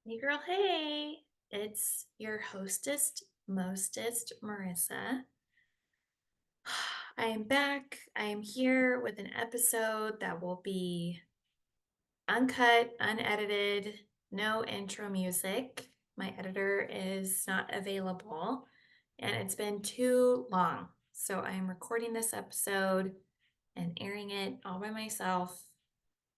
Hey girl, hey! It's your hostess, mostest, Marissa. I am back. I am here with an episode that will be uncut, unedited, no intro music. My editor is not available, and it's been too long. So I am recording this episode and airing it all by myself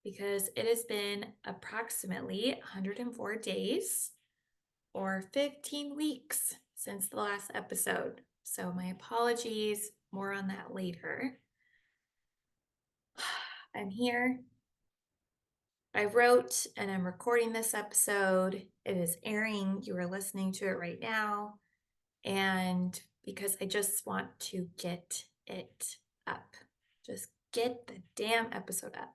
because it has been approximately 104 days or 15 weeks since the last episode. So, my apologies, more on that later. I'm here. I wrote and I'm recording this episode. It is airing. You are listening to it right now. And because I just want to get it up, just get the damn episode up.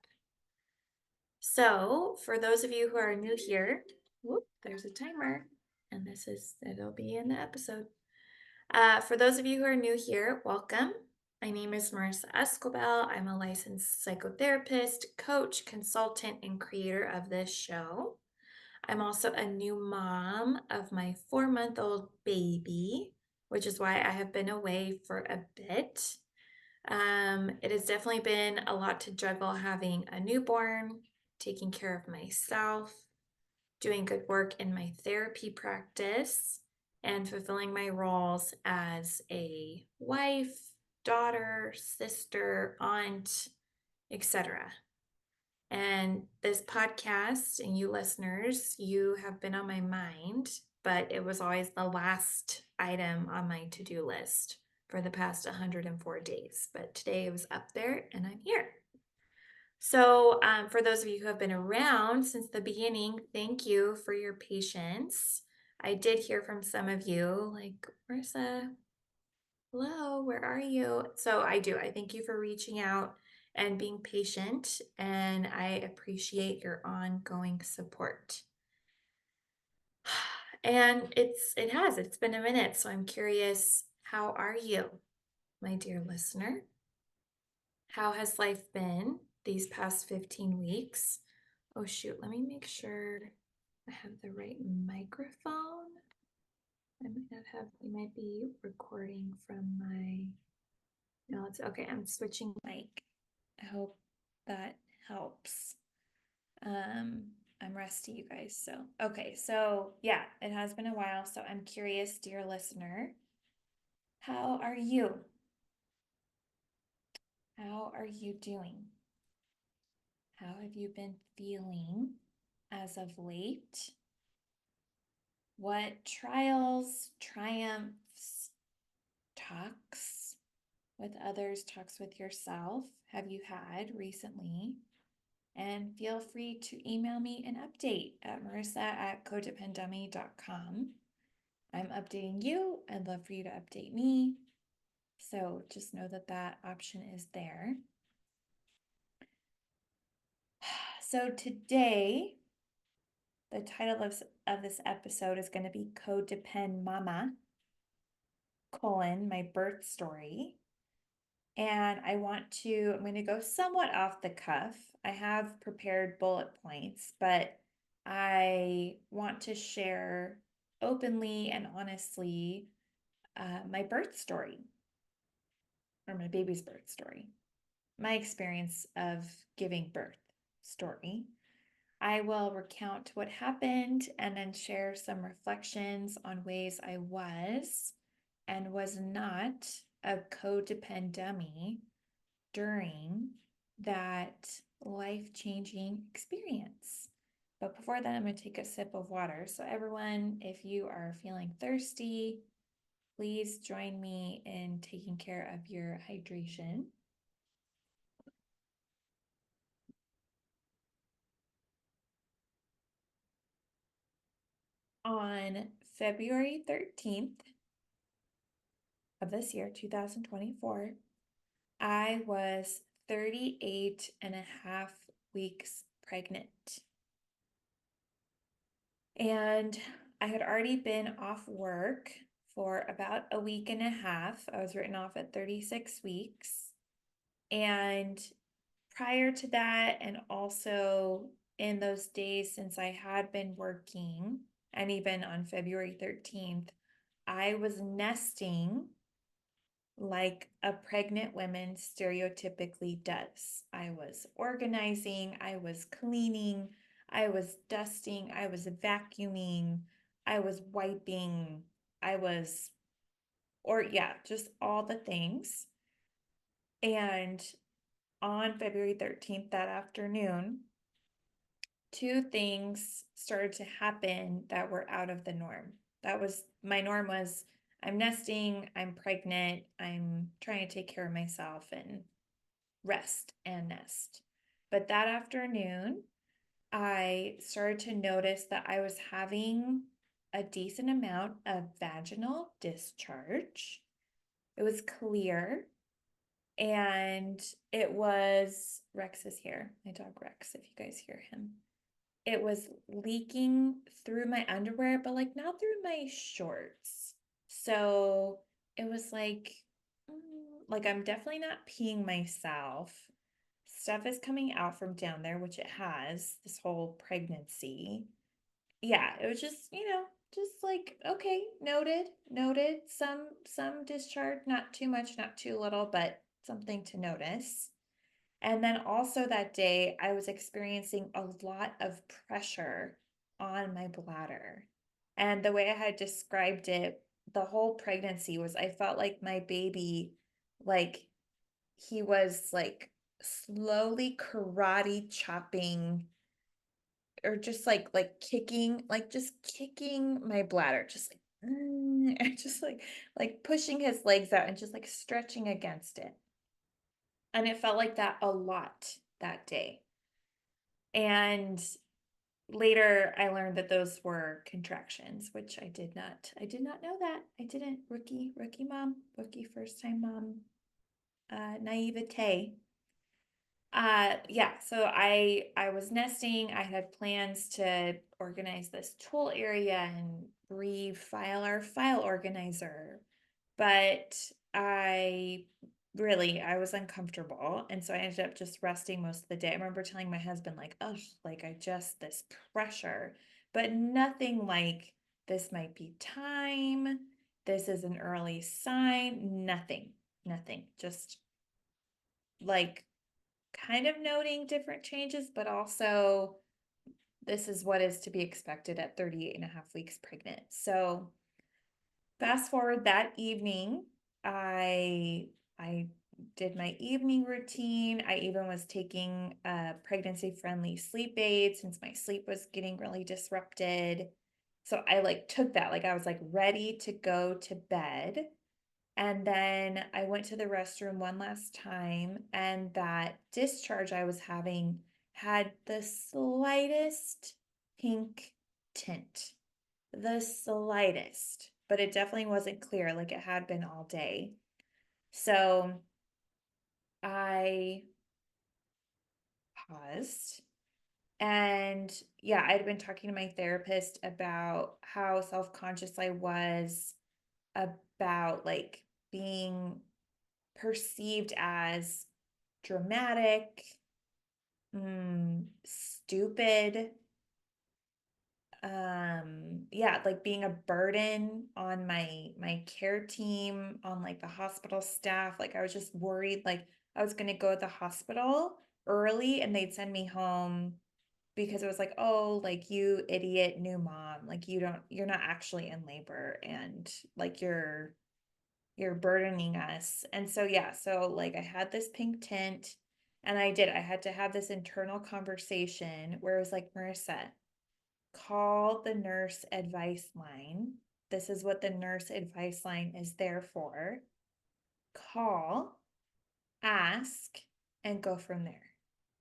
So, for those of you who are new here, whoop, there's a timer, and it'll be in the episode. For those of you who are new here, welcome. My name is Marissa Escobel. I'm a licensed psychotherapist, coach, consultant, and creator of this show. I'm also a new mom of my 4-month-old baby, which is why I have been away for a bit. It has definitely been a lot to juggle having a newborn, taking care of myself, doing good work in my therapy practice, and fulfilling my roles as a wife, daughter, sister, aunt, etc. And this podcast and you listeners, you have been on my mind, but it was always the last item on my to-do list for the past 104 days. But today it was up there and I'm here. So, for those of you who have been around since the beginning, thank you for your patience. I did hear from some of you, like, Marissa, hello, where are you? So, I do. I thank you for reaching out and being patient, and I appreciate your ongoing support. And it's been a minute, so I'm curious, how are you, my dear listener? How has life been these past 15 weeks? Oh, shoot. Let me make sure I have the right microphone. I might not have, you might be recording from my, no, it's okay. I'm switching mic. I hope that helps. I'm rusty, you guys. So, okay. So, yeah, it has been a while. So, I'm curious, dear listener, how are you? How are you doing? How have you been feeling as of late? What trials, triumphs, talks with others, talks with yourself have you had recently? And feel free to email me an update at marissa@codependummy.com. I'm updating you. I'd love for you to update me. So just know that that option is there. So today, the title of this episode is going to be Codepend-Mama, my birth story. And I'm going to go somewhat off the cuff. I have prepared bullet points, but I want to share openly and honestly my birth story, or my baby's birth story, my experience of giving birth story. I will recount what happened and then share some reflections on ways I was and was not a codependummy during that life-changing experience. But before that, I'm going to take a sip of water. So everyone, if you are feeling thirsty, please join me in taking care of your hydration. On February 13th of this year, 2024, I was 38 and a half weeks pregnant. And I had already been off work for about a week and a half. I was written off at 36 weeks. And prior to that, and also in those days since I had been working, and even on February 13th, I was nesting like a pregnant woman stereotypically does. I was organizing, I was cleaning, I was dusting, I was vacuuming, I was wiping, I was, or yeah, just all the things. And on February 13th, that afternoon, two things started to happen that were out of the norm. That was my norm was I'm nesting, I'm pregnant, I'm trying to take care of myself and rest and nest. But that afternoon, I started to notice that I was having a decent amount of vaginal discharge. It was clear and it was Rex is here, my dog Rex, if you guys hear him. It was leaking through my underwear, but like not through my shorts. So it was like I'm definitely not peeing myself. Stuff is coming out from down there, which it has this whole pregnancy. Yeah, it was just, just like, okay, noted. Some discharge, not too much, not too little, but something to notice. And then also that day, I was experiencing a lot of pressure on my bladder. And the way I had described it, the whole pregnancy was I felt like my baby, like he was like slowly karate chopping or just like kicking, like just kicking my bladder, just like and just like pushing his legs out and just like stretching against it. And it felt like that a lot that day. And later I learned that those were contractions, which I did not know that. I didn't. Rookie mom, rookie first time mom, naivete. Yeah, so I was nesting. I had plans to organize this tool area and refile our file organizer, but I was uncomfortable, and so I ended up just resting most of the day. I remember telling my husband like, "Oh, like I just this pressure," but nothing like this might be time. This is an early sign. Nothing. Just like kind of noting different changes, but also this is what is to be expected at 38 and a half weeks pregnant. So fast forward that evening, I did my evening routine. I even was taking a pregnancy friendly sleep aid since my sleep was getting really disrupted. So I like took that, like I was like ready to go to bed. And then I went to the restroom one last time, and that discharge I was having had the slightest pink tint, the slightest, but it definitely wasn't clear like it had been all day. So I paused. And yeah, I'd been talking to my therapist about how self-conscious I was about like being perceived as dramatic, stupid, yeah, like being a burden on my care team, on like the hospital staff. Like I was just worried like I was going to go to the hospital early and they'd send me home because it was like, oh, like you idiot new mom, like you're not actually in labor and like you're burdening us. And so, yeah, so like I had this pink tint and I had to have this internal conversation where it was like, Marissa, call the nurse advice line. This is what the nurse advice line is there for. Call, ask, and go from there.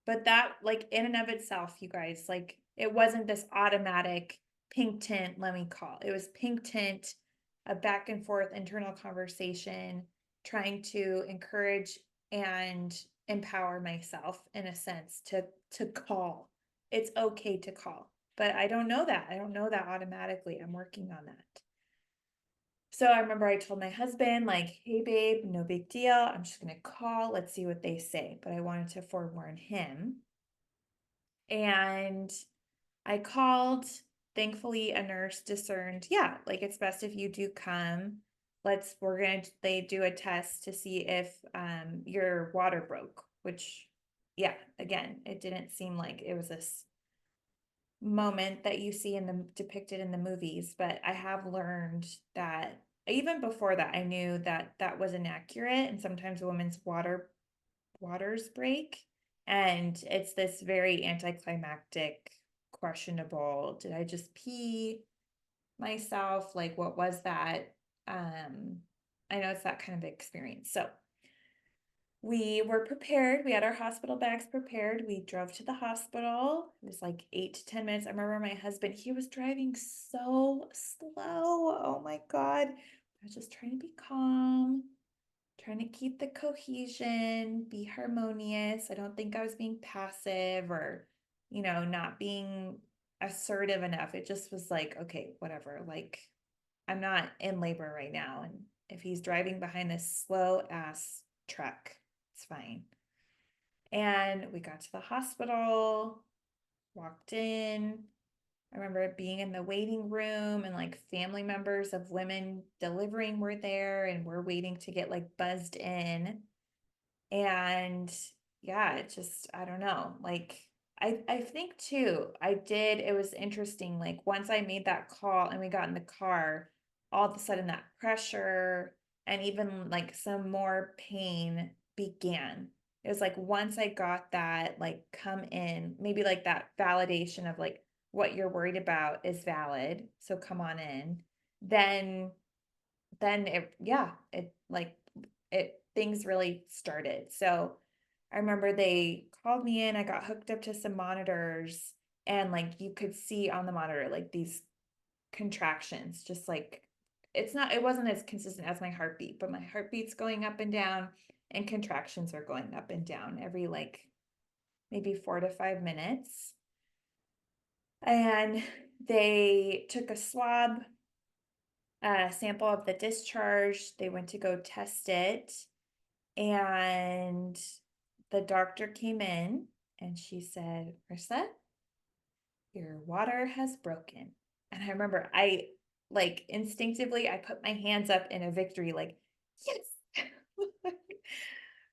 But that, like, in and of itself, you guys, like, it wasn't this automatic pink tint, let me call. It was pink tint, a back and forth internal conversation, trying to encourage and empower myself in a sense to call. It's okay to call. But I don't know that. I don't know that automatically. I'm working on that. So I remember I told my husband, like, hey, babe, no big deal. I'm just going to call. Let's see what they say. But I wanted to forewarn him. And I called. Thankfully, a nurse discerned, yeah, like it's best if you do come. They do a test to see if your water broke, which, yeah, again, it didn't seem like it was this moment that you see in the depicted in the movies, but I have learned that even before that, I knew that that was inaccurate, and sometimes a woman's waters break, and it's this very anticlimactic, questionable, did I just pee myself? Like, what was that? I know it's that kind of experience. So we were prepared. We had our hospital bags prepared. We drove to the hospital. It was like 8 to 10 minutes. I remember my husband, he was driving so slow. Oh my God. I was just trying to be calm, trying to keep the cohesion, be harmonious. I don't think I was being passive or, not being assertive enough. It just was like, okay, whatever. Like, I'm not in labor right now. And if he's driving behind this slow ass truck, it's fine. And we got to the hospital, walked in. I remember being in the waiting room and like family members of women delivering were there and we're waiting to get like buzzed in. And yeah, it just, I don't know. Like, I think too, it was interesting. Like, once I made that call and we got in the car, all of a sudden that pressure and even like some more pain began. It was like once I got that, like, come in, maybe like that validation of like what you're worried about is valid. So come on in. Then it things really started. So I remember they called me in, I got hooked up to some monitors, and like you could see on the monitor like these contractions, just like it wasn't as consistent as my heartbeat, but my heartbeat's going up and down and contractions are going up and down every like maybe 4 to 5 minutes. And they took a swab sample of the discharge. They went to go test it, and the doctor came in and she said, Marissa, your water has broken. And I remember I like instinctively, I put my hands up in a victory, like, yes.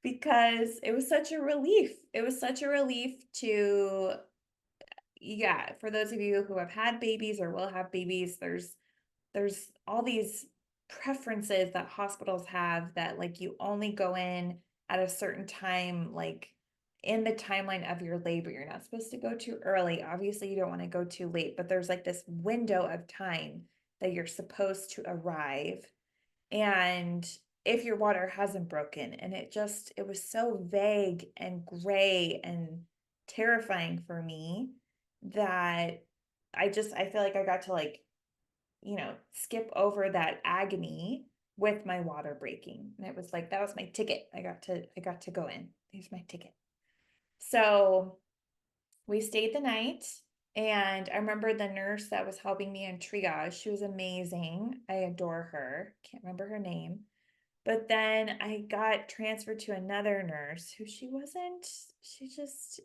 Because it was such a relief. It was such a relief to, yeah, for those of you who have had babies or will have babies, there's all these preferences that hospitals have that like you only go in at a certain time, like in the timeline of your labor. You're not supposed to go too early. Obviously, you don't want to go too late, but there's like this window of time that you're supposed to arrive. And if your water hasn't broken, and it was so vague and gray and terrifying for me that I feel like I got to like skip over that agony with my water breaking. And it was like, that was my ticket. I got to go in. Here's my ticket. So we stayed the night. And I remember the nurse that was helping me in triage. She was amazing. I adore her. Can't remember her name. But then I got transferred to another nurse who she just,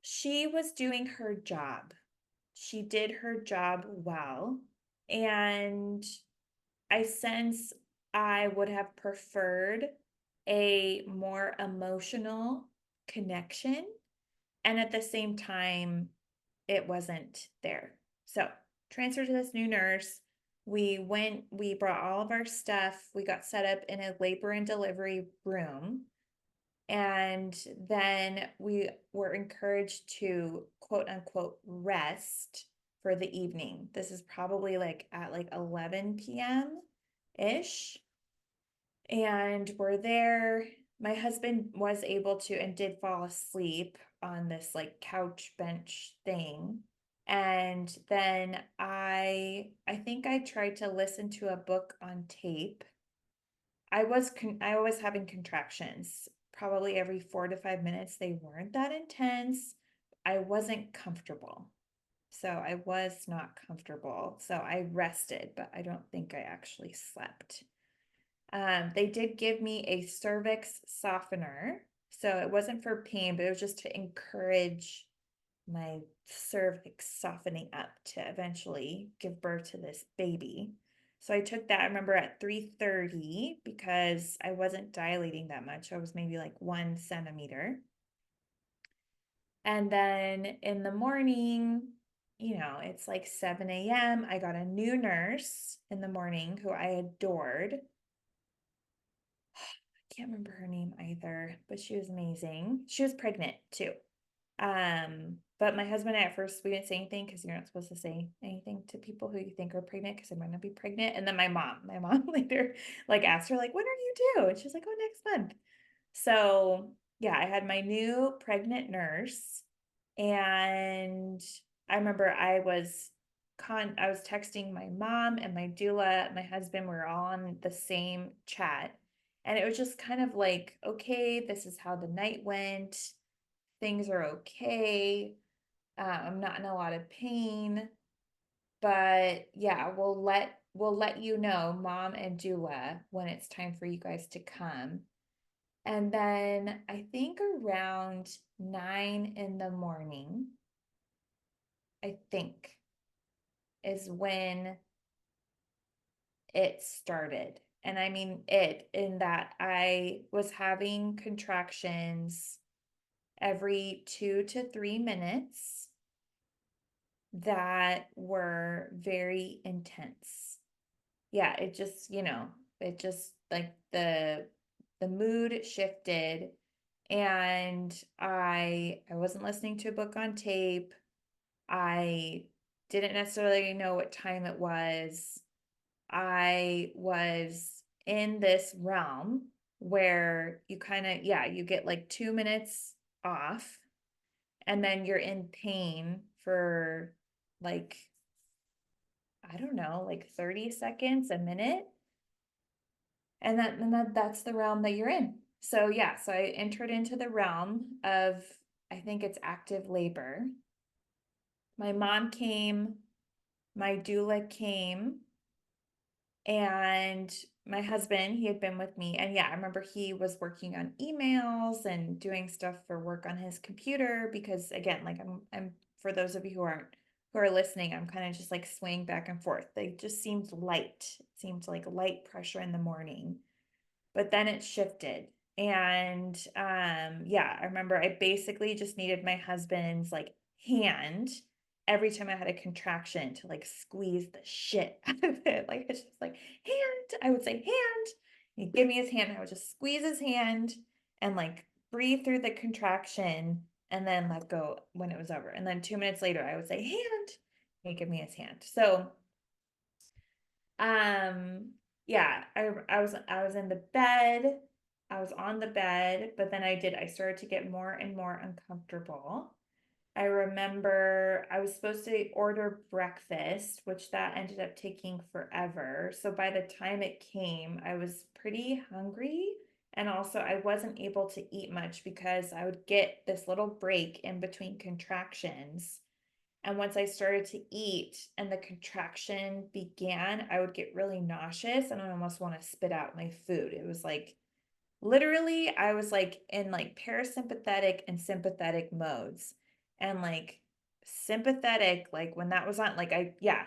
she was doing her job. She did her job well. And I sense I would have preferred a more emotional connection. And at the same time, it wasn't there. So, transferred to this new nurse. We brought all of our stuff. We got set up in a labor and delivery room. And then we were encouraged to quote unquote rest for the evening. This is probably like at like 11 p.m. ish. And we're there. My husband was able to and did fall asleep on this like couch bench thing. And then I think I tried to listen to a book on tape. I was having contractions probably every 4 to 5 minutes. They weren't that intense. I wasn't comfortable. So I was not comfortable. So I rested, but I don't think I actually slept. They did give me a cervix softener. So it wasn't for pain, but it was just to encourage my cervix softening up to eventually give birth to this baby. So I took that, I remember at 3:30 because I wasn't dilating that much. I was maybe like 1 centimeter. And then in the morning, it's like 7 a.m. I got a new nurse in the morning who I adored. I can't remember her name either, but she was amazing. She was pregnant too. But my husband and I, at first we didn't say anything because you're not supposed to say anything to people who you think are pregnant because they might not be pregnant. And then my mom later like asked her, like, when are you due? And she's like, oh, next month. So yeah, I had my new pregnant nurse, and I remember I was texting my mom and my doula, my husband, we were all on the same chat. And it was just kind of like, okay, this is how the night went. Things are okay. I'm not in a lot of pain, but yeah, we'll let you know, mom and doula, when it's time for you guys to come. And then I think around 9 in the morning, I think, is when it started. And I mean it in that I was having contractions every 2 to 3 minutes that were very intense. Yeah, it just like the mood shifted, and I wasn't listening to a book on tape. I didn't necessarily know what time it was. I was in this realm where you kind of, yeah, you get like 2 minutes off, and then you're in pain for like, I don't know, like 30 seconds, a minute. That's the realm that you're in. So yeah, so I entered into the realm of, I think it's active labor. My mom came, my doula came, and my husband, he had been with me. And yeah, I remember he was working on emails and doing stuff for work on his computer because, again, like I'm for those of you who are listening, I'm kind of just like swaying back and forth. They just seemed light. It seemed like light pressure in the morning. But then it shifted. And yeah, I remember I basically just needed my husband's like hand every time I had a contraction to like squeeze the shit out of it. Like it's just like hand. I would say hand. He'd give me his hand. I would just squeeze his hand and like breathe through the contraction and then let go when it was over. And then 2 minutes later, I would say hand. He'd give me his hand. So um, yeah, I was in the bed. I was on the bed, but then I started to get more and more uncomfortable. I remember I was supposed to order breakfast, which that ended up taking forever. So by the time it came, I was pretty hungry. And also, I wasn't able to eat much because I would get this little break in between contractions. And once I started to eat and the contraction began, I would get really nauseous and I almost want to spit out my food. It was like literally, I was like in like parasympathetic and sympathetic modes. And like sympathetic, like when that was on, like yeah,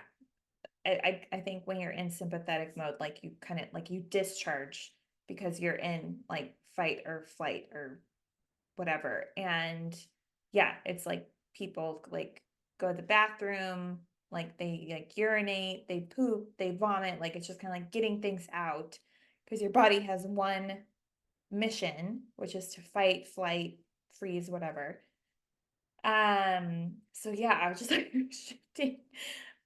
I think when you're in sympathetic mode, like you kind of like you discharge because you're in like fight or flight or whatever. And yeah, it's like people like go to the bathroom, like they like urinate, they poop, they vomit, like it's just kind of like getting things out because your body has one mission, which is to fight, flight, freeze, whatever. So yeah, I was just like shifting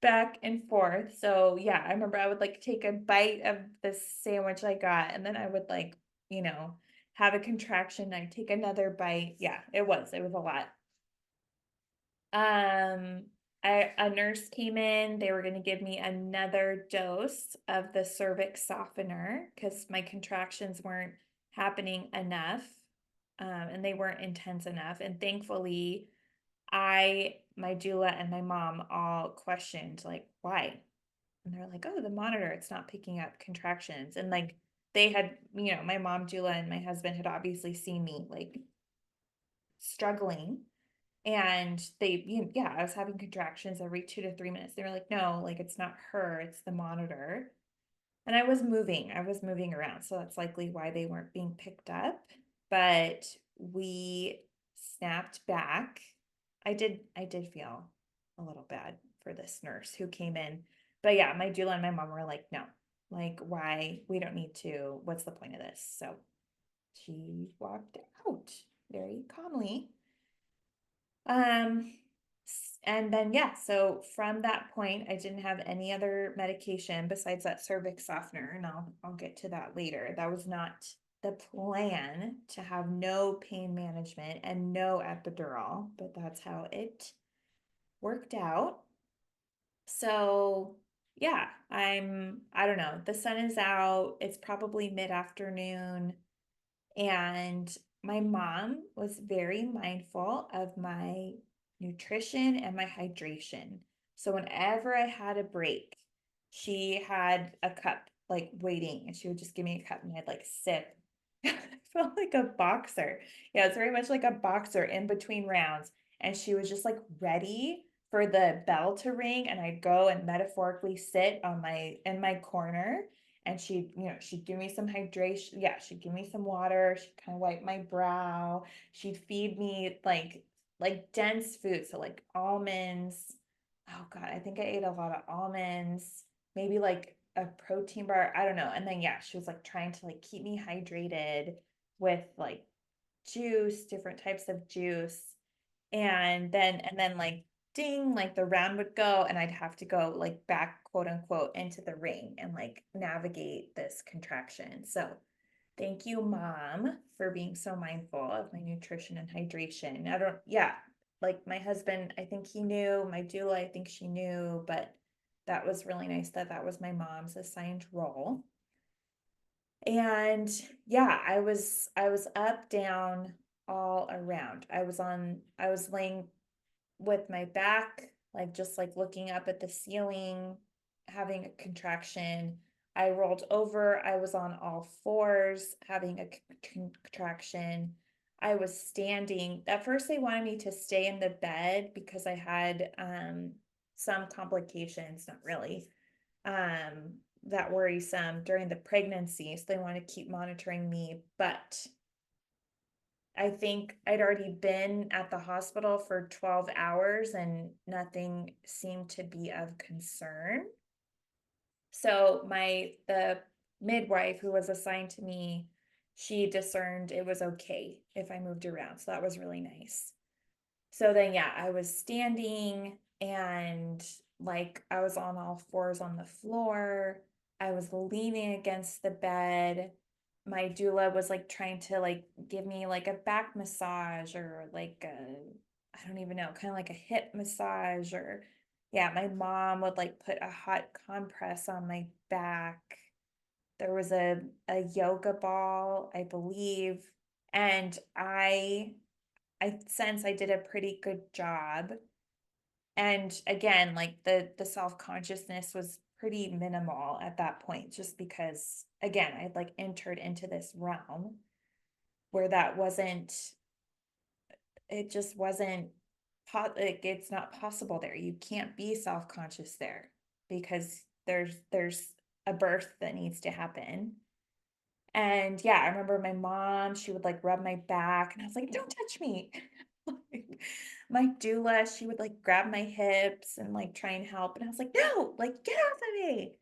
back and forth. So yeah, I remember I would like take a bite of the sandwich I got, and then I would like, you know, have a contraction. I'd take another bite. Yeah, it was a lot. Um, a nurse came in. They were going to give me another dose of the cervix softener because my contractions weren't happening enough, and they weren't intense enough. And thankfully, my doula and my mom all questioned, like, why? And they're like, oh, the monitor, it's not picking up contractions. And like, they had, my mom doula and my husband had obviously seen me like struggling. And yeah, I was having contractions every 2 to 3 minutes. They were like, no, like it's not her, it's the monitor. And I was moving around. So that's likely why they weren't being picked up. But we snapped back. I did feel a little bad for this nurse who came in. But yeah, my doula and my mom were like, no, like, why? We don't need to. What's the point of this? So she walked out very calmly. Um, and then, yeah, so from that point, I didn't have any other medication besides that cervix softener, and I'll get to that later. That was not the plan, to have no pain management and no epidural, but that's how it worked out. So, yeah, I don't know, the sun is out. It's probably mid-afternoon. And my mom was very mindful of my nutrition and my hydration. So whenever I had a break, she had a cup like waiting, and she would just give me a cup and I'd like sip. I felt like a boxer. Yeah, it's very much like a boxer in between rounds. And she was just like ready for the bell to ring, and I'd go and metaphorically sit in my corner, and she'd give me some hydration. Yeah, she'd give me some water. She'd kind of wipe my brow. She'd feed me like dense food, so like almonds. Oh God, I think I ate a lot of almonds, maybe like a protein bar. I don't know. And then yeah, she was like trying to like keep me hydrated with like juice, different types of juice. And then like ding, like the round would go, and I'd have to go like back, quote unquote, into the ring and like navigate this contraction. So thank you, mom, for being so mindful of my nutrition and hydration. Yeah, like my husband, I think he knew, my doula, I think she knew, but that was really nice that that was my mom's assigned role. And yeah, I was up, down, all around. I was laying with my back, like just like looking up at the ceiling, having a contraction. I rolled over. I was on all fours, having a contraction. I was standing. At first, they wanted me to stay in the bed because I had some complications, not really, that worrisome during the pregnancy. So they want to keep monitoring me. But I think I'd already been at the hospital for 12 hours and nothing seemed to be of concern. So the midwife who was assigned to me, she discerned it was okay if I moved around. So that was really nice. So then, yeah, I was standing, and like I was on all fours on the floor. I was leaning against the bed. My doula was like trying to like give me like a back massage, or like I don't even know, kind of like a hip massage, or yeah, my mom would like put a hot compress on my back. There was a yoga ball, I believe, and I sense I did a pretty good job. And again, like the self-consciousness was pretty minimal at that point, just because again, I had like entered into this realm where that wasn't, it just wasn't like it's not possible there. You can't be self-conscious there because there's a birth that needs to happen. And yeah, I remember my mom, she would like rub my back, and I was like, don't touch me. Like, my doula, she would like grab my hips and like try and help. And I was like, no, like get off of me.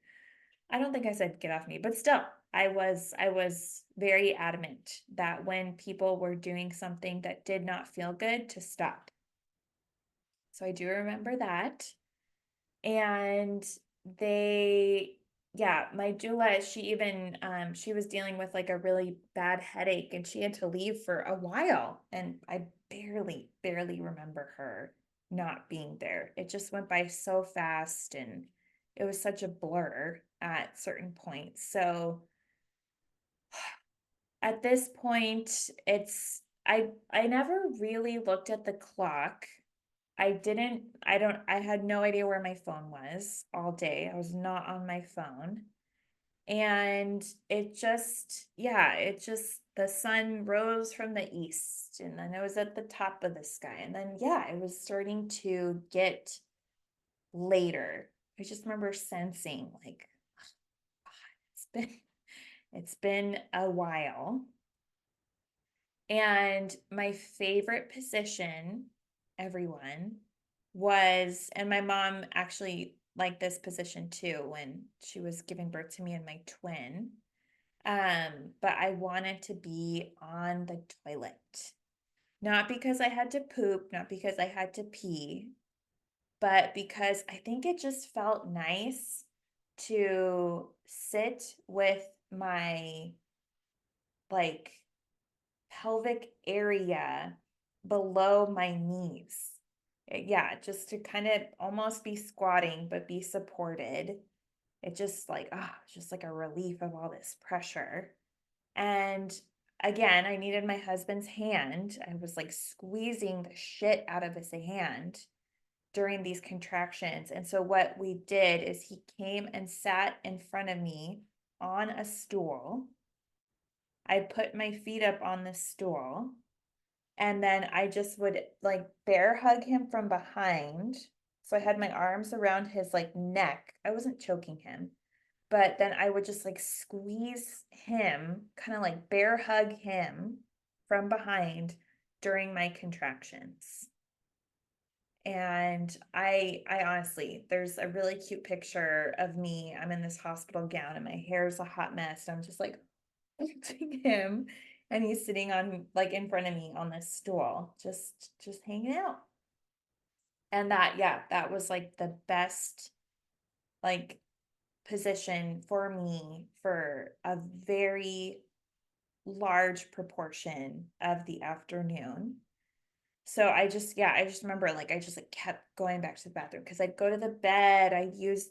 I don't think I said get off me, but still, I was very adamant that when people were doing something that did not feel good, to stop. So I do remember that. And they yeah, my doula, she was dealing with like a really bad headache, and she had to leave for a while, and I barely remember her not being there. It just went by so fast, and it was such a blur at certain points. So at this point, I never really looked at the clock. I had no idea where my phone was all day. I was not on my phone. And the sun rose from the east, and then it was at the top of the sky. And then, it was starting to get later. I just remember sensing like, it's been, it's been a while. And my favorite position, everyone, was, and my mom actually liked this position too when she was giving birth to me and my twin. But I wanted to be on the toilet. Not because I had to poop, not because I had to pee, but because I think it just felt nice to sit with my like pelvic area below my knees. Yeah, just to kind of almost be squatting, but be supported. It just like, just like a relief of all this pressure. And again, I needed my husband's hand. I was like squeezing the shit out of his hand during these contractions. And so what we did is he came and sat in front of me on a stool. I put my feet up on the stool, and then I just would like bear hug him from behind. So I had my arms around his like neck. I wasn't choking him, but then I would just like squeeze him, kind of like bear hug him from behind during my contractions. And I honestly, there's a really cute picture of me. I'm in this hospital gown and my hair's a hot mess. I'm just like holding him, and he's sitting on like in front of me on this stool, just hanging out. And that was like the best like position for me for a very large proportion of the afternoon. So I just remember like I just like kept going back to the bathroom because I'd go to the bed. I'd use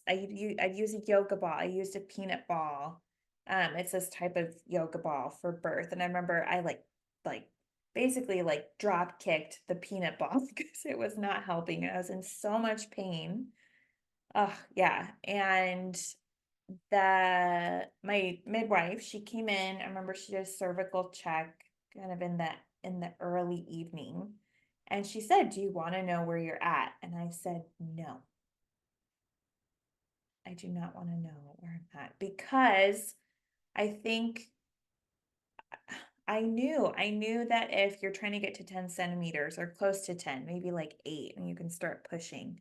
a yoga ball. I used a peanut ball. It's this type of yoga ball for birth. And I remember I like basically like drop kicked the peanut ball because it was not helping. I was in so much pain. Oh yeah. And my midwife, she came in. I remember she did a cervical check kind of in the early evening. And she said, "Do you want to know where you're at?" And I said, "No, I do not want to know where I'm at," because I think I knew that if you're trying to get to 10 centimeters or close to 10, maybe like 8, and you can start pushing.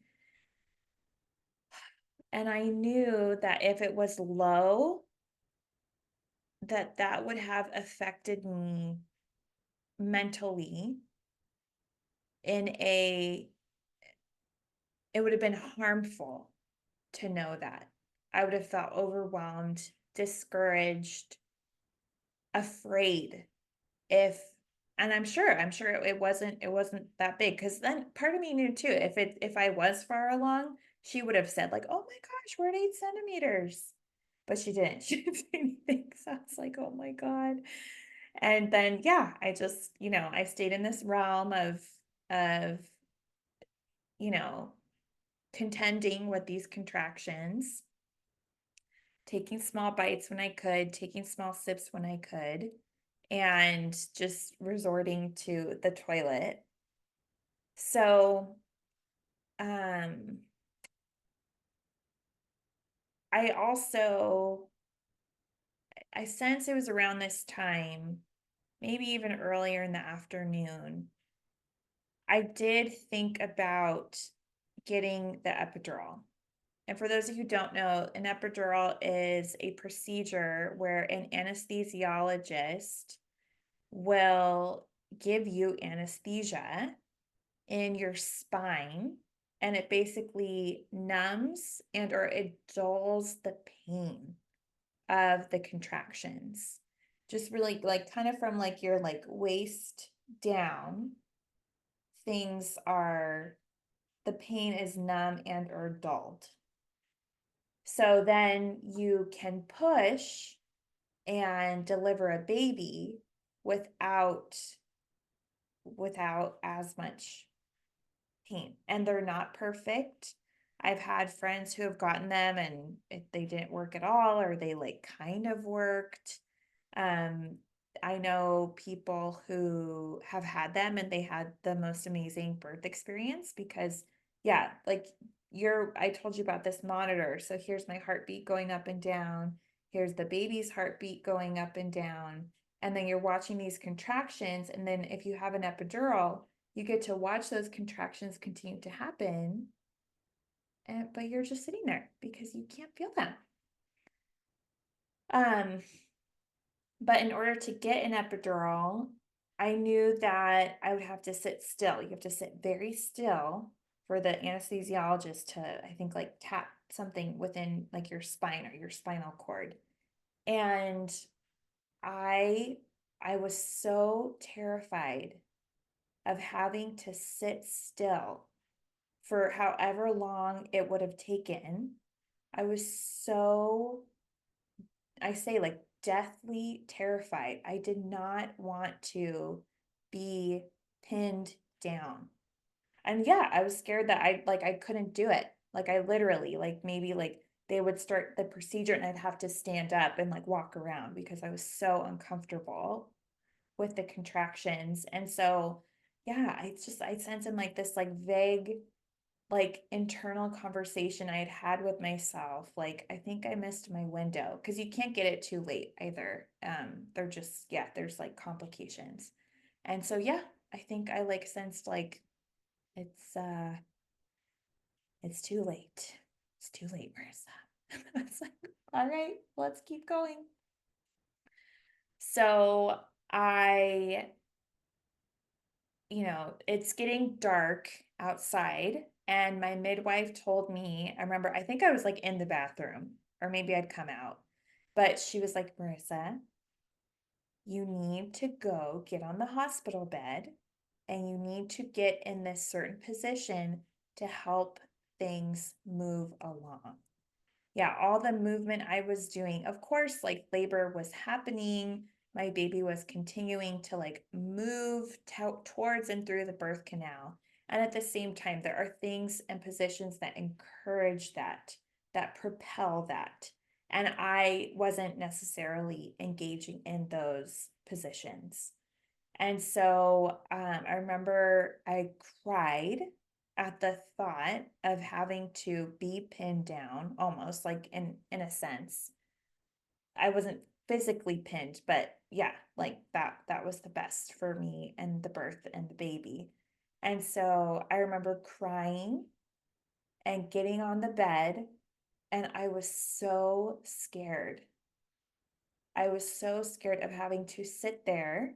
And I knew that if it was low, that would have affected me mentally in a it would have been harmful to know that. I would have felt overwhelmed, discouraged, afraid if and I'm sure it wasn't that big, because then part of me knew too, if I was far along, she would have said like, "Oh my gosh, we're at 8 centimeters." But she didn't. She didn't say anything. So I was like, "Oh my God." And then I just, I stayed in this realm of, you know, contending with these contractions, taking small bites when I could, taking small sips when I could, and just resorting to the toilet. So, um, I also, I sense it was around this time, maybe even earlier in the afternoon, I did think about getting the epidural. And for those of you who don't know, an epidural is a procedure where an anesthesiologist will give you anesthesia in your spine, and it basically numbs and or it dulls the pain of the contractions. Just really like kind of from like your like waist down, things are the pain is numb and or dulled. So then you can push and deliver a baby without as much pain. And they're not perfect. I've had friends who have gotten them and they didn't work at all, or they like kind of worked. Um, I know people who have had them and they had the most amazing birth experience because, yeah, like I told you about this monitor. So here's my heartbeat going up and down. Here's the baby's heartbeat going up and down. And then you're watching these contractions. And then if you have an epidural, you get to watch those contractions continue to happen. But you're just sitting there because you can't feel them. Um, But in order to get an epidural, I knew that I would have to sit still. You have to sit very still for the anesthesiologist to, I think, like tap something within like your spine or your spinal cord. And I I was so terrified of having to sit still for however long it would have taken. I was so, I say, like deathly terrified. I did not want to be pinned down. And yeah, I was scared that I couldn't do it. Like I literally, like maybe like they would start the procedure and I'd have to stand up and like walk around because I was so uncomfortable with the contractions. And so yeah, I sense in like this like vague like internal conversation I had had with myself. Like, I think I missed my window because you can't get it too late either. They're just, yeah, there's like complications. And so, yeah, I think I like sensed like it's it's too late. It's too late, Marissa. It's like, all right, let's keep going. So I, it's getting dark outside, and my midwife told me, I remember, I think I was like in the bathroom, or maybe I'd come out, but she was like, Marissa, you need to go get on the hospital bed and you need to get in this certain position to help things move along. Yeah, all the movement I was doing, of course, like labor was happening. My baby was continuing to like move towards and through the birth canal. And at the same time, there are things and positions that encourage that, that propel that. And I wasn't necessarily engaging in those positions. And so I remember I cried at the thought of having to be pinned down, almost like in a sense. I wasn't physically pinned, but yeah, like that was the best for me and the birth and the baby. And so I remember crying and getting on the bed, and I was so scared. I was so scared of having to sit there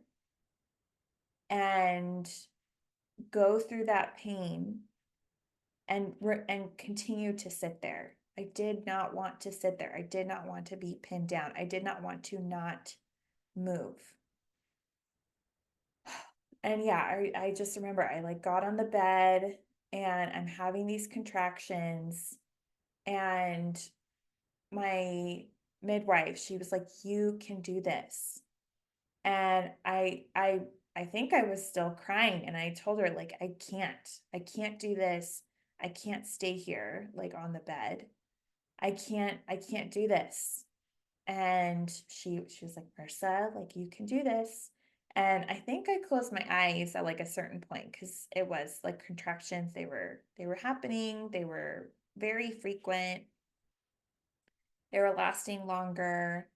and go through that pain and continue to sit there. I did not want to sit there. I did not want to be pinned down. I did not want to not move. And yeah, I just remember I like got on the bed and I'm having these contractions, and my midwife, she was like, you can do this. And I think I was still crying, and I told her like I can't do this. I can't stay here like on the bed. I can't do this. And she was like, Marissa, like you can do this. And I think I closed my eyes at like a certain point because it was like contractions. They were happening, they were very frequent, they were lasting longer.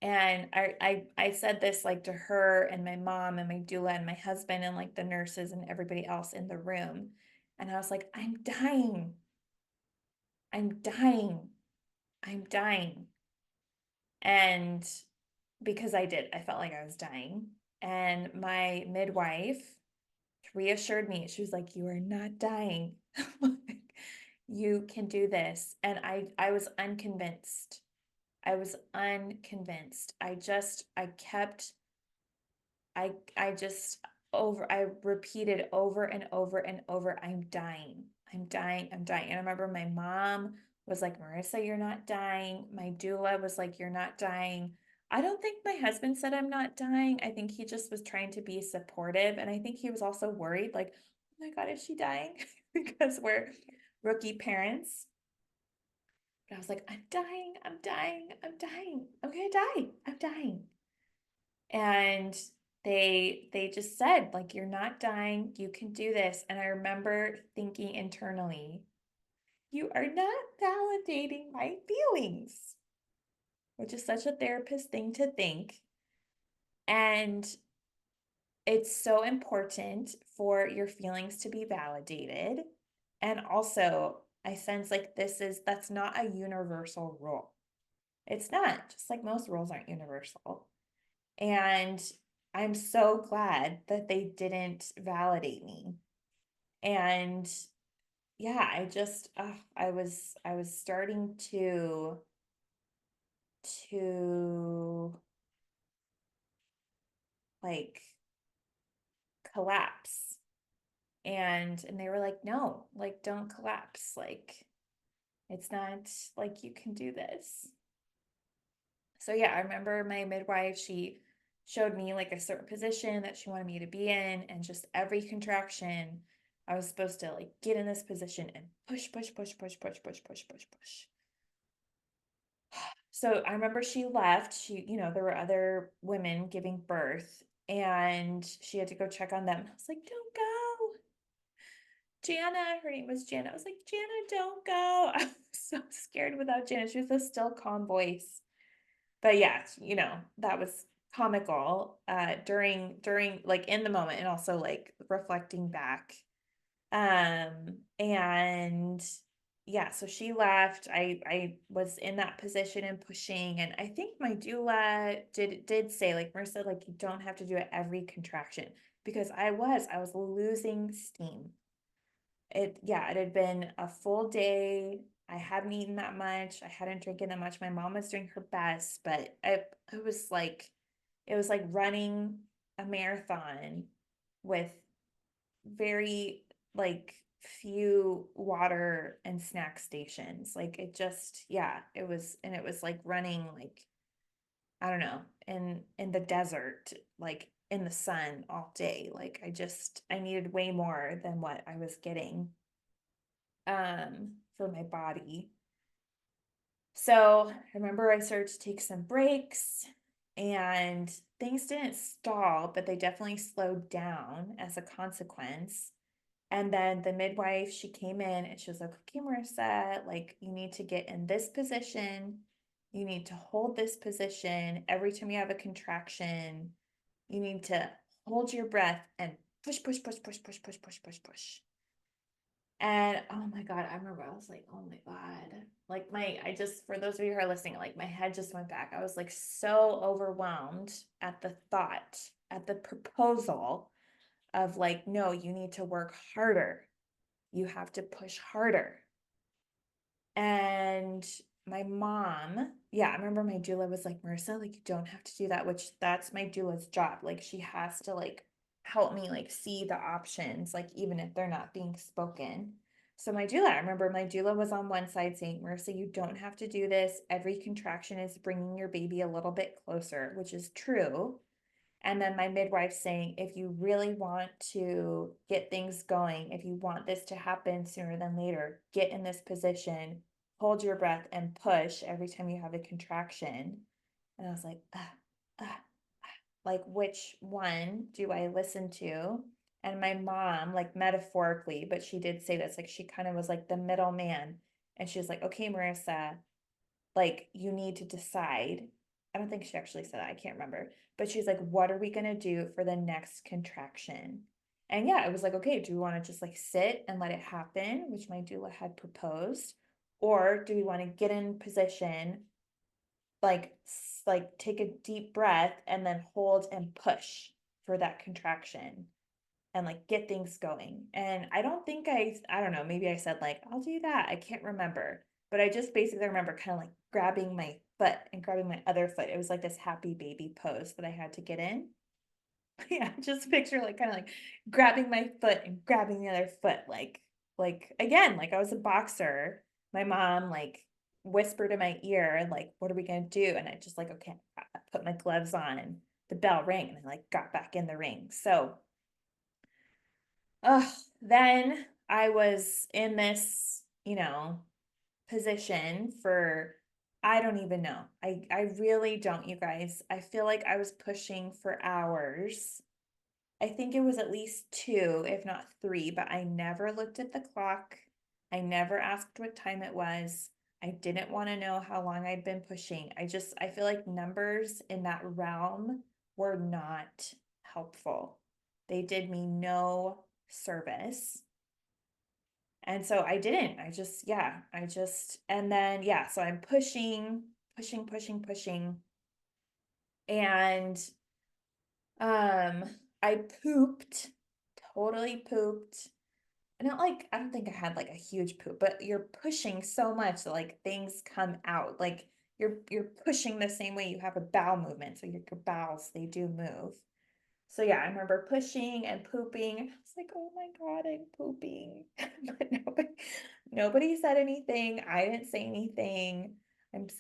And I said this like to her and my mom and my doula and my husband and like the nurses and everybody else in the room. And I was like, I'm dying. I'm dying. I'm dying. And because I felt like I was dying. And my midwife reassured me. She was like, you are not dying. You can do this. And I was unconvinced. I was unconvinced. I kept I just I repeated over and over and over, I'm dying. I'm dying. I'm dying. And I remember my mom was like, Marissa, you're not dying. My doula was like, you're not dying. I don't think my husband said I'm not dying. I think he just was trying to be supportive. And I think he was also worried, like, oh my God, is she dying? Because we're rookie parents. But I was like, I'm dying, I'm dying, I'm dying. I'm gonna die. I'm dying. And they just said, like, you're not dying, you can do this. And I remember thinking internally, you are not validating my feelings, which is such a therapist thing to think. And it's so important for your feelings to be validated. And also, I sense like that's not a universal rule. It's not, just like most rules aren't universal. And I'm so glad that they didn't validate me. And yeah, I was starting to like collapse. And they were like, no, like don't collapse. Like it's not like you can do this. So yeah, I remember my midwife, she showed me like a certain position that she wanted me to be in, and just every contraction, I was supposed to like get in this position and push, push, push, push, push, push, push, push, push. So I remember she left. There were other women giving birth, and she had to go check on them. I was like, don't go. Jana, her name was Jana. I was like, Jana, don't go. I was so scared without Jana. She was a still calm voice. But yeah, that was comical during like in the moment, and also like reflecting back. And yeah, so she left. I was in that position and pushing, and I think my doula did say, like Marissa, like you don't have to do it every contraction, because I was losing steam. It had been a full day. I hadn't eaten that much. I hadn't drinking that much. My mom was doing her best, but it was like running a marathon with very like few water and snack stations. Like it was like running, like, I don't know, in the desert, like in the sun all day. Like I needed way more than what I was getting for my body. So I remember I started to take some breaks, and things didn't stall, but they definitely slowed down as a consequence. And then the midwife, she came in and she was like, okay, Marissa, like you need to get in this position. You need to hold this position. Every time you have a contraction, you need to hold your breath and push, push, push, push, push, push, push, push, push. And oh my God, I remember I was like, oh my God. Like for those of you who are listening, like my head just went back. I was like so overwhelmed at the thought, at the proposal of like, no, you need to work harder. You have to push harder. And my mom, yeah, I remember my doula was like, Marissa, like you don't have to do that, which that's my doula's job. Like she has to like help me like see the options, like even if they're not being spoken. So I remember my doula was on one side saying, Marissa, you don't have to do this. Every contraction is bringing your baby a little bit closer, which is true. And then my midwife saying, if you really want to get things going, if you want this to happen sooner than later, get in this position, hold your breath, and push every time you have a contraction. And I was like, like, which one do I listen to? And my mom, like metaphorically, but she did say this, like she kind of was like the middleman. And she was like, okay, Marissa, like you need to decide. I don't think she actually said that. I can't remember. But she's like, what are we going to do for the next contraction? And yeah, it was like, okay, do we want to just like sit and let it happen, which my doula had proposed? Or do we want to get in position, like take a deep breath and then hold and push for that contraction and like get things going? And I don't think I don't know, maybe I said like, I'll do that. I can't remember. But I just basically remember kind of like grabbing my foot and grabbing my other foot. It was like this happy baby pose that I had to get in. Yeah, just picture like kind of like grabbing my foot and grabbing the other foot, like again, like I was a boxer. My mom like whispered in my ear, like, what are we gonna do? And I just like, okay, I put my gloves on, and the bell rang, and I like got back in the ring. So then I was in this, you know, position for, I don't even know. I really don't, you guys. I feel like I was pushing for hours. I think it was at least 2, if not 3, but I never looked at the clock. I never asked what time it was. I didn't want to know how long I'd been pushing. I feel like numbers in that realm were not helpful. They did me no service. And so I didn't. And then, yeah, so I'm pushing, pushing, pushing, pushing. And I pooped, totally pooped. Not like, I don't think I had like a huge poop, but you're pushing so much that like things come out. Like you're pushing the same way you have a bowel movement. So your bowels, they do move. So yeah, I remember pushing and pooping. I was like, oh my God, I'm pooping. But nobody said anything. I didn't say anything.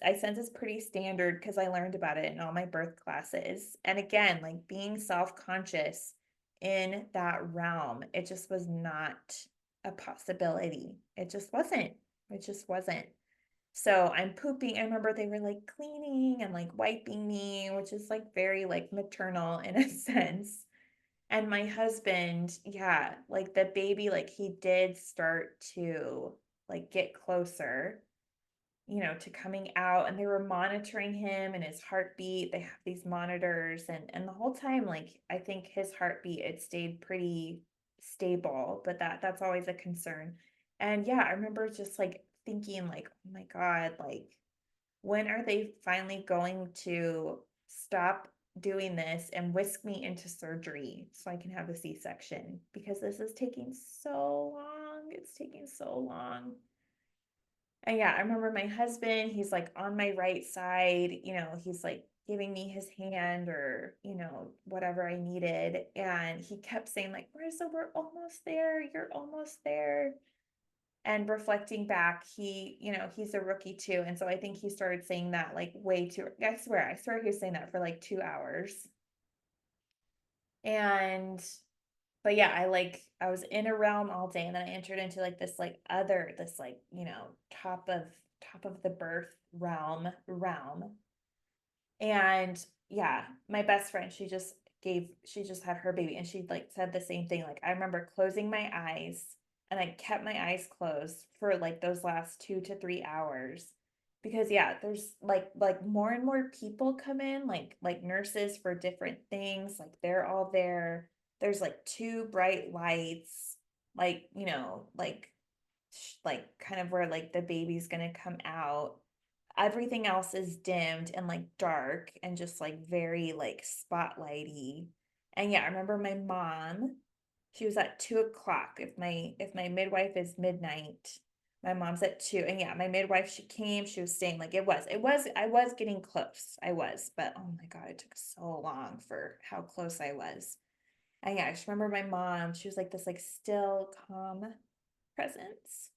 I sense it's pretty standard because I learned about it in all my birth classes. And again, like being self-conscious in that realm, it just was not a possibility. It just wasn't. It just wasn't. So I'm pooping. I remember they were like cleaning and like wiping me, which is like very like maternal in a sense. And my husband, yeah, like the baby, like he did start to like get closer, to coming out, and they were monitoring him and his heartbeat. They have these monitors, and the whole time, like I think his heartbeat, it stayed pretty stable, but that's always a concern. And yeah, I remember just like thinking like, oh my God, like when are they finally going to stop doing this and whisk me into surgery so I can have a C-section? Because this is taking so long. It's taking so long. And yeah, I remember my husband, he's like on my right side, he's like giving me his hand or, whatever I needed. And he kept saying, like, Marissa, we're almost there. You're almost there. And reflecting back, he's a rookie too. And so I think he started saying that like way too, I swear he was saying that for like 2 hours. And but yeah, I was in a realm all day, and then I entered into like this like, top of the birth realm. And yeah, my best friend, she just had her baby, and she like said the same thing. Like I remember closing my eyes, and I kept my eyes closed for like those last 2 to 3 hours. Because yeah, there's like more and more people come in, like nurses for different things, like they're all there. There's like two bright lights, like, like kind of where like the baby's gonna come out. Everything else is dimmed and like dark and just like very like spotlighty. And yeah, I remember my mom, she was at 2 o'clock. If my midwife is midnight, my mom's at 2. And yeah, my midwife, she came, she was staying, like I was getting close. I was, but oh my God, it took so long for how close I was. And yeah, I just remember my mom, she was like this like still calm presence.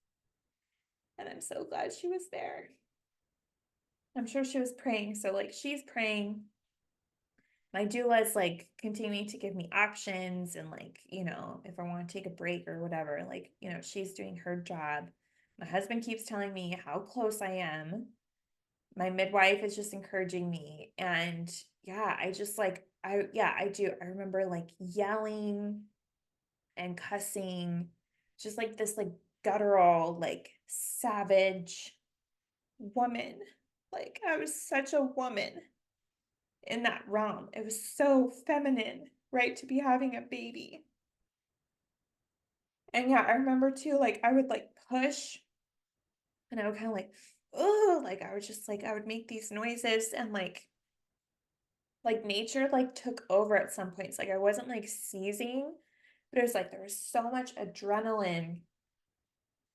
And I'm so glad she was there. I'm sure she was praying. So like she's praying. My doula is like continuing to give me options, and like, if I want to take a break or whatever, like, she's doing her job. My husband keeps telling me how close I am. My midwife is just encouraging me. And yeah, I just like, I do. I remember like yelling and cussing, just like this like guttural, like savage woman. Like I was such a woman in that realm. It was so feminine, right? To be having a baby. And yeah, I remember too, like I would like push, and I would kind of like, oh, like I would just like, I would make these noises, and like nature like took over at some points. Like I wasn't like seizing, but it was like there was so much adrenaline.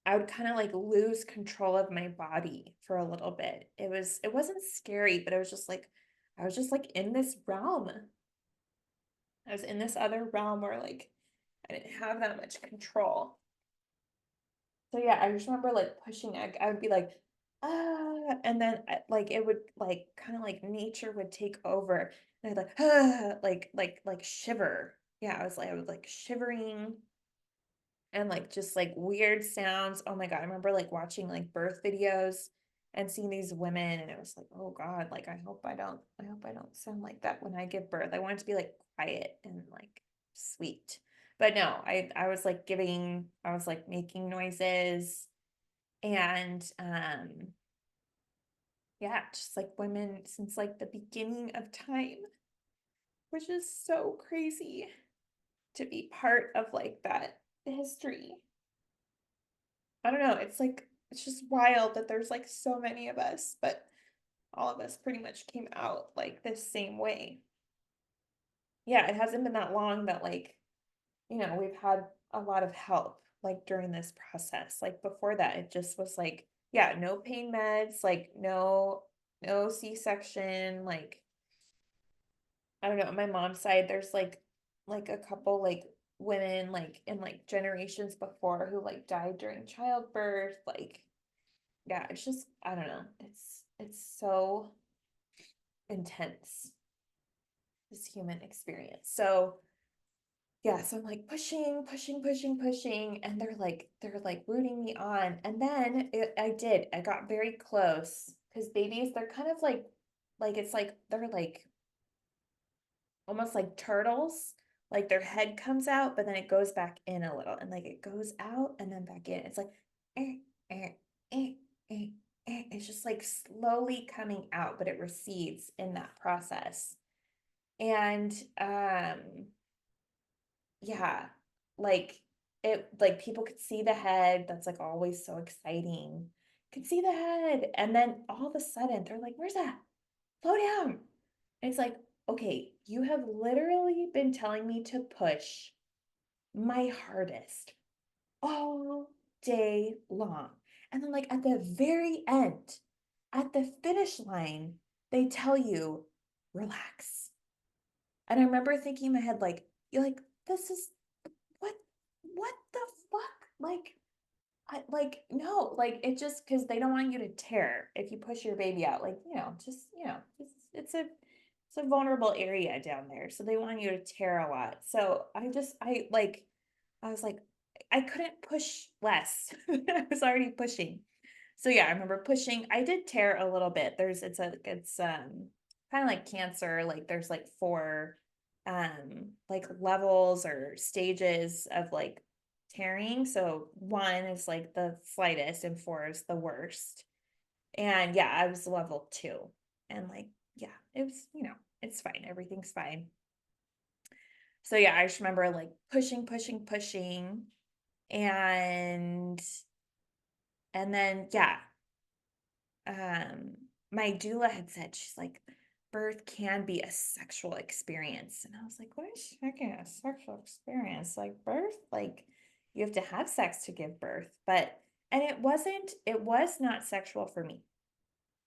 I would kind of like lose control of my body for a little bit. It wasn't scary, but it was just like, I was just like in this realm. I was in this other realm where like I didn't have that much control. So yeah, I just remember like pushing. I would be like, and then like it would like kind of like nature would take over, and I'd like, like shiver. Yeah, I was like shivering, and like just like weird sounds. Oh my God. I remember like watching like birth videos and seeing these women, and it was like, oh God, like I hope I don't sound like that when I give birth. I want it to be like quiet and like sweet. But no, I was like I was like making noises, and yeah, just like women since like the beginning of time, which is so crazy to be part of like that history. I don't know. It's like, it's just wild that there's like so many of us, but all of us pretty much came out like the same way. Yeah, it hasn't been that long that like, we've had a lot of help like during this process. Like before that, it just was like, yeah, no pain meds, like no C-section, like I don't know, on my mom's side, there's like a couple like women like in like generations before who like died during childbirth. Like, yeah, it's just I don't know. It's so intense, this human experience. So yeah, so I'm like pushing, pushing, pushing, pushing, and they're like rooting me on. And then I got very close because babies, they're kind of like it's like they're like almost like turtles. Like their head comes out, but then it goes back in a little, and like it goes out and then back in. It's like, eh, eh, eh, eh, it's just like slowly coming out, but it recedes in that process. And yeah, like like people could see the head. That's like always so exciting. Could see the head, and then all of a sudden they're like, "Where's that? Slow down!" And it's like, okay, you have literally been telling me to push my hardest all day long. And then, like, at the very end, at the finish line, they tell you, relax. And I remember thinking in my head, like, you're like, this is what, what the fuck? Like, no, like it just because they don't want you to tear if you push your baby out, like, it's a vulnerable area down there. So they want you to tear a lot. So I was like, I couldn't push less. I was already pushing. So yeah, I remember pushing. I did tear a little bit. It's kind of like cancer. Like there's like four like levels or stages of like tearing. So one is like the slightest and four is the worst. And yeah, I was level two. And like, yeah, it was, it's fine. Everything's fine. So yeah, I just remember like pushing, pushing, pushing. And then yeah, um my doula had said, she's like, birth can be a sexual experience. And I was like, what is fucking a sexual experience? Like birth, like you have to have sex to give birth. But and it was not sexual for me.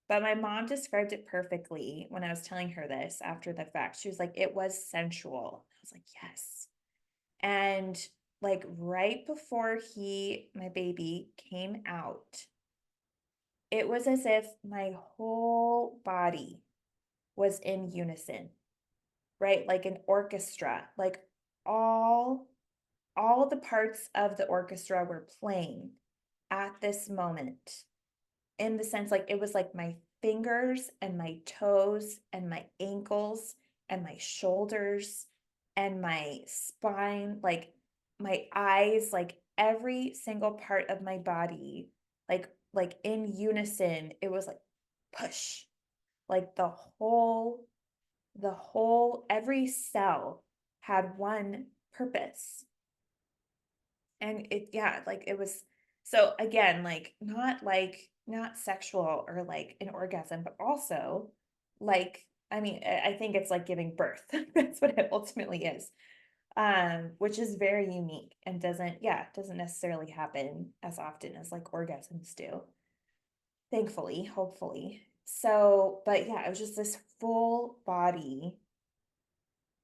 But my mom described it perfectly when I was telling her this after the fact. She was like, it was sensual. I was like, yes. And like right before my baby came out, it was as if my whole body was in unison, right? Like an orchestra, like all all the parts of the orchestra were playing at this moment, in the sense like it was like my fingers and my toes and my ankles and my shoulders and my spine, like my eyes, like every single part of my body, like in unison. It was like push, like the whole every cell had one purpose. And it, yeah, like it was, so again, not sexual or like an orgasm, but also like, I mean, I think it's like giving birth. That's what it ultimately is. Which is very unique and doesn't necessarily happen as often as like orgasms do. Thankfully, hopefully. So, but yeah, it was just this full body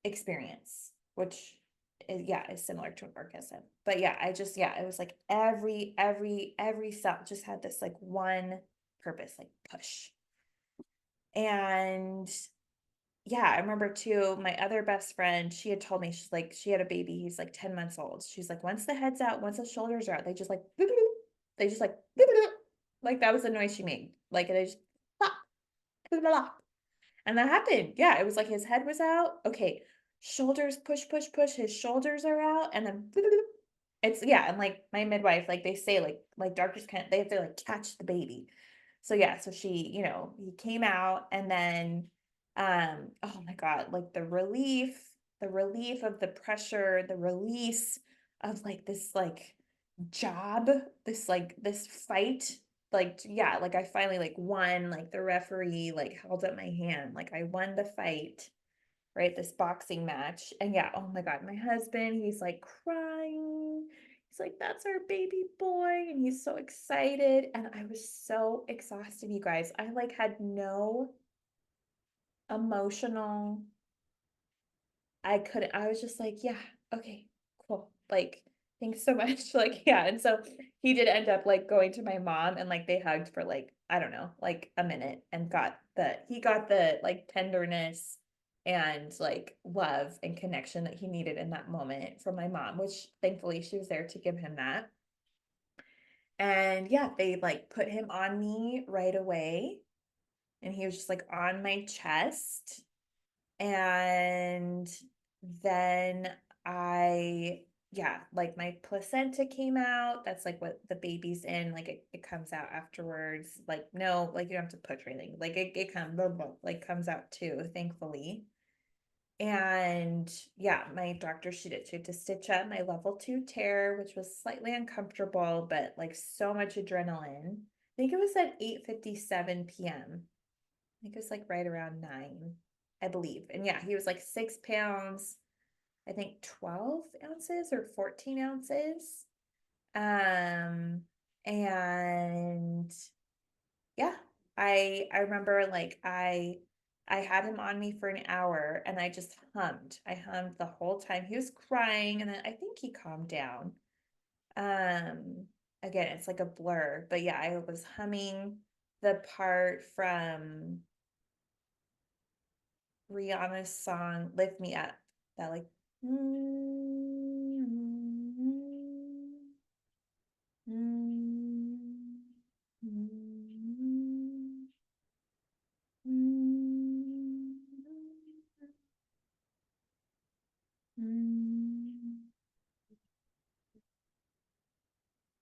experience, which is similar to an orgasm. But yeah, it was like every cell just had this like one purpose, like push. And yeah, I remember too, my other best friend, she had told me, she's like, she had a baby, he's like 10 months old. She's like, once the head's out, once the shoulders are out, they just like, boop, boop, they just like, boop, boop, like that was the noise she made. Like, they just, bop, boop, boop, bop. And that happened. Yeah, it was like his head was out. Okay, shoulders, push, push, push, his shoulders are out, and then boop, boop, boop. It's, yeah, and like my midwife, like they say, like doctors can't, they have to like catch the baby. So yeah, so she, he came out and then oh my God, like the relief of the pressure, the release of like this like job, this fight, like yeah, like I finally like won, like the referee like held up my hand, like I won the fight, right? This boxing match. And yeah, oh my God, my husband, he's like crying. He's like, that's our baby boy. And he's so excited. And I was so exhausted, you guys. I like had no emotional, I was just like, yeah, okay, cool. Like, thanks so much. Like, yeah. And so he did end up like going to my mom and like they hugged for like, I don't know, like a minute and he got the like tenderness and like love and connection that he needed in that moment from my mom, which thankfully she was there to give him that. And yeah, they like put him on me right away and he was just like on my chest. And then I, yeah, like my placenta came out. That's like what the baby's in. Like it comes out afterwards. Like, no, like you don't have to push or anything. Like it comes, like comes out too, thankfully. And yeah, my doctor, she had to stitch up my level 2 tear, which was slightly uncomfortable, but like so much adrenaline. I think it was at 8:57 p.m. I think it was like right around 9, I believe. And yeah, he was like 6 pounds, I think 12 ounces or 14 ounces. Um, and yeah, I remember like I had him on me for an hour and I just hummed. I hummed the whole time. He was crying and then I think he calmed down. Um, Again, it's like a blur, but yeah, I was humming the part from Rihanna's song "Lift Me Up." That like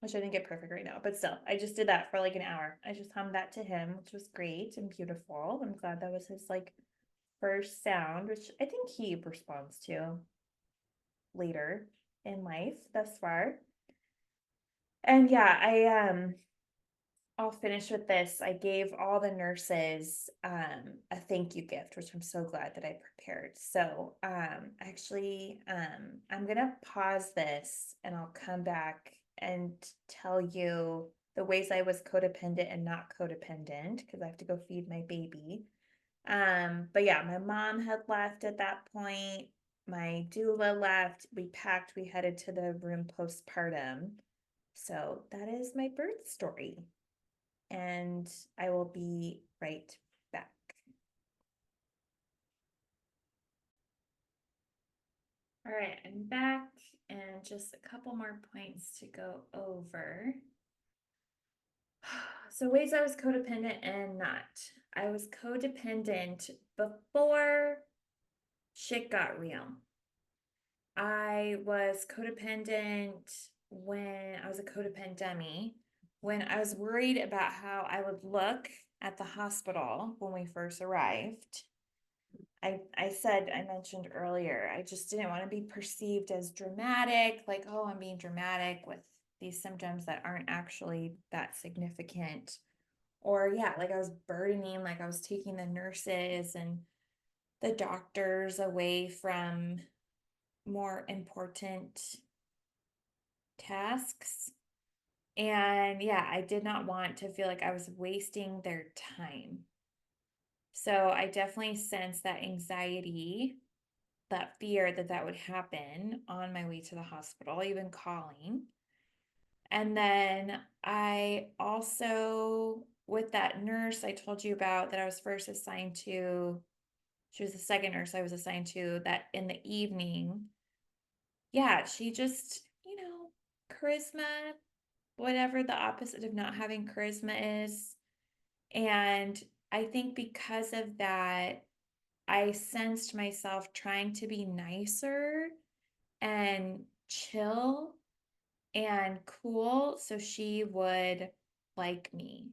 which I didn't get perfect right now, but still, I just did that for like an hour. I just hummed that to him, which was great and beautiful. I'm glad that was his like first sound, which I think he responds to later in life thus far. And yeah, I'll finish with this. I gave all the nurses a thank you gift, which I'm so glad that I prepared. So actually, I'm gonna pause this and I'll come back and tell you the ways I was codependent and not codependent because I have to go feed my baby. But yeah, my mom had left at that point. My doula left. We packed. We headed to the room postpartum. So that is my birth story and I will be right back. All right, I'm back and just a couple more points to go over. So ways I was codependent and not. I was codependent before shit got real. I was codependent when I was a codepend-dummy, when I was worried about how I would look at the hospital when we first arrived. I mentioned earlier, I just didn't want to be perceived as dramatic, like, oh, I'm being dramatic with these symptoms that aren't actually that significant. Or, yeah, like I was burdening, like I was taking the nurses and the doctors away from more important tasks. And yeah, I did not want to feel like I was wasting their time. So I definitely sensed that anxiety, that fear that that would happen on my way to the hospital, even calling. And then I also, with that nurse I told you about that I was first assigned to, she was the second nurse I was assigned to, that in the evening, yeah, she just, charisma, whatever the opposite of not having charisma is. And I think because of that, I sensed myself trying to be nicer and chill and cool so she would like me.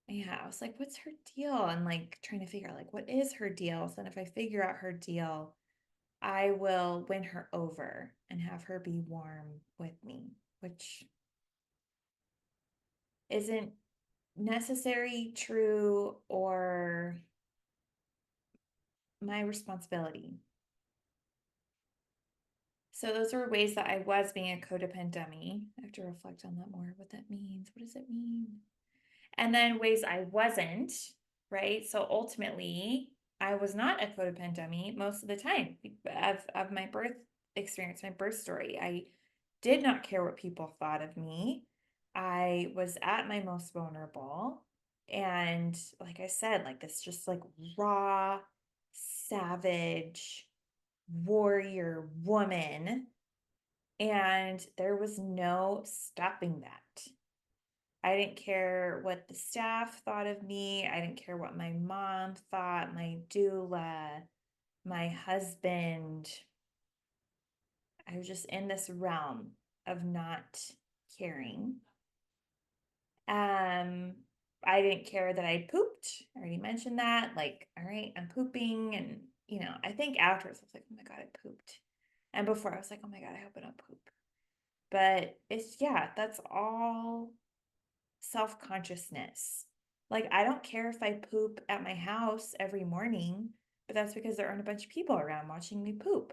Yeah, I was like, what's her deal? And like trying to figure out like what is her deal? So then if I figure out her deal, I will win her over and have her be warm with me, which isn't necessary, true, or my responsibility. So those were ways that I was being a codependent dummy. I have to reflect on that more, what that means. What does it mean? And then ways I wasn't, right? So ultimately, I was not a codependent dummy most of the time of my birth experience, my birth story. I did not care what people thought of me. I was at my most vulnerable. And like I said, like this just like raw, savage, warrior woman. And there was no stopping that. I didn't care what the staff thought of me. I didn't care what my mom thought, my doula, my husband. I was just in this realm of not caring. I didn't care that I pooped. I already mentioned that. Like, all right, I'm pooping. And, I think afterwards I was like, oh my God, I pooped. And before I was like, oh my God, I hope I don't poop. But yeah, that's all self-consciousness. Like, I don't care if I poop at my house every morning, but that's because there aren't a bunch of people around watching me poop.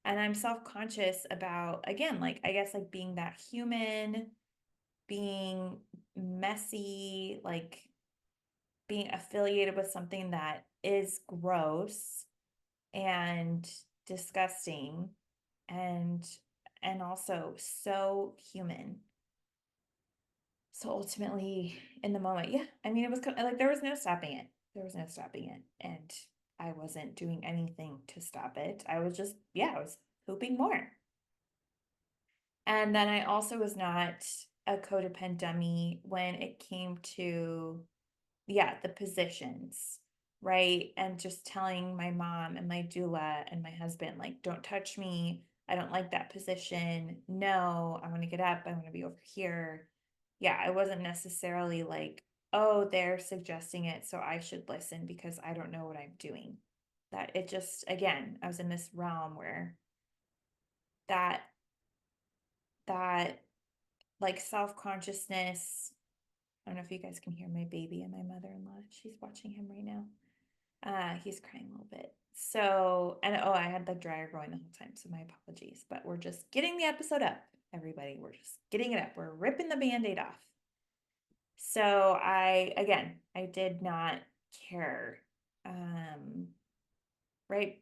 And I'm self-conscious about, again, like, I guess, like being that human, being messy, like being affiliated with something that is gross and disgusting and also so human. So ultimately, in the moment, yeah, I mean, it was like there was no stopping it. There was no stopping it. And I wasn't doing anything to stop it. I was just, yeah, I was pooping more. And then I also was not a codependent dummy when it came to, yeah, the positions, right? And just telling my mom and my doula and my husband, like, don't touch me. I don't like that position. No, I want to get up. I want to be over here. Yeah, I wasn't necessarily like, oh, they're suggesting it, so I should listen because I don't know what I'm doing. That it just, again, I was in this realm where that, that like self-consciousness. I don't know if you guys can hear my baby and my mother-in-law. She's watching him right now. He's crying a little bit. So, and oh, I had the dryer going the whole time, so my apologies. But we're just getting the episode up, everybody. We're just getting it up. We're ripping the Band-Aid off. So I did not care. Right?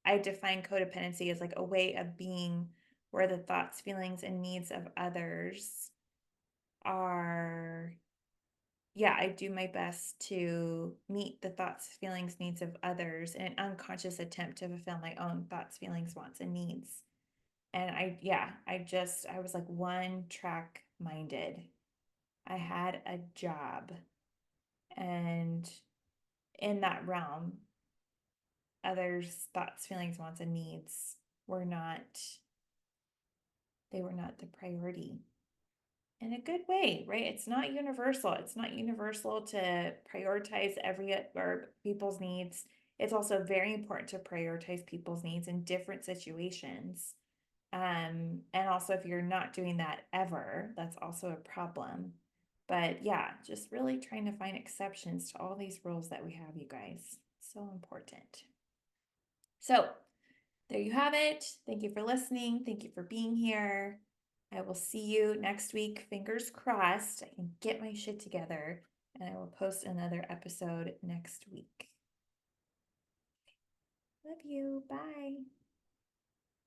I define codependency as like a way of being where the thoughts, feelings, and needs of others are, yeah, I do my best to meet the thoughts, feelings, needs of others in an unconscious attempt to fulfill my own thoughts, feelings, wants, and needs. And I was like one track minded. I had a job, and in that realm, others' thoughts, feelings, wants, and needs were not, they were not the priority. In a good way, right? It's not universal. It's not universal to prioritize every or people's needs. It's also very important to prioritize people's needs in different situations. And also if you're not doing that ever, that's also a problem. But yeah, just really trying to find exceptions to all these rules that we have, you guys. So important. So there you have it. Thank you for listening. Thank you for being here. I will see you next week. Fingers crossed. I can get my shit together and I will post another episode next week. Love you. Bye.